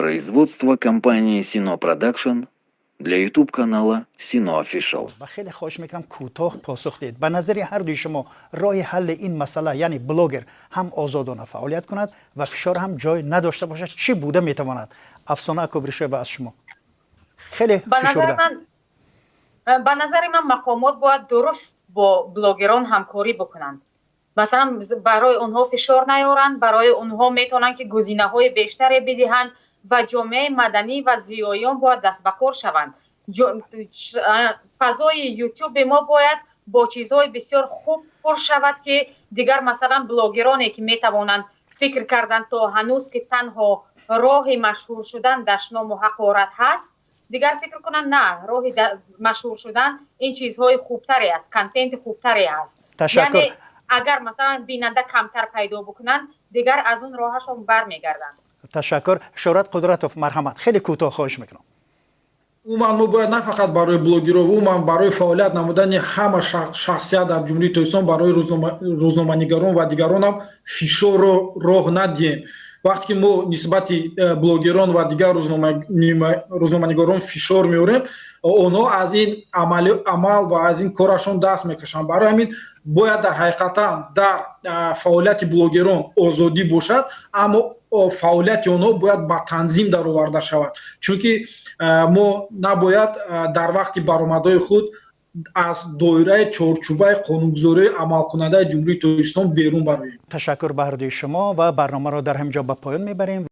Производство компании Sino Production для YouTube-канала Sino Official. خیلی خواهش میکنم کوتاه پاسخ دهید. به نظر هر دوی شما راه حل این مسئله، یعنی بلاگر هم آزادانه فعالیت کند و فشار هم جای نداشته باشد، چی بوده میتواند؟ افسانه کبریشوی از شما. خیلی فشرده. به نظر من مقامات باید درست با بلاگران همکاری بکنند. مثلا برای اونها فشار نیارند، برای اونها میتونن که گزینه‌های بیشتری بدهند و جامعه مدنی و زیایان باید دست به کار شوند. فضای یوتیوب ما باید با چیزهای بسیار خوب پر شود که دیگر مثلا بلاگرانی که میتوانند فکر کردن تا هنوز که تنها راه مشهور شدن دشنام و حقارت هست، دیگر فکر کنن نه، راه مشهور شدن این چیزهای خوبتری است، کانتنت خوبتری است. تشکر. یعنی اگر مثلا بیننده کمتر پیدا بکنن دیگر از اون راهشون برمیگردن. تشکر. شهرت قدرتوف، مرحمت. خیلی کوتاه خواهش میکنم. ما باید نه فقط برای بلاگرها، برای فعالیت نمودن همه شخصیت در جمهوری تاجیکستان، برای روزنامه‌نگاران و دیگران هم فشار راه ندهیم. وقتی که ما نسبت بلاگران و دیگر روزنامه‌نگاران فشار میاریم، اونها از این عمل و از این کارشون دست میکشن. برای همین باید در حقیقتا در فعالیت بلاگران آزادی باشد، اما فعالیت اونها باید با تنظیم در آورده شود، چون که ما نباید در وقت برآمدهای خود از دایره چارچوبه قانونگذاری عمل کننده جمهوری تاجیکستان بیرون برویم. تشکر به هر دوی شما و برنامه را در همینجا به پایان میبریم.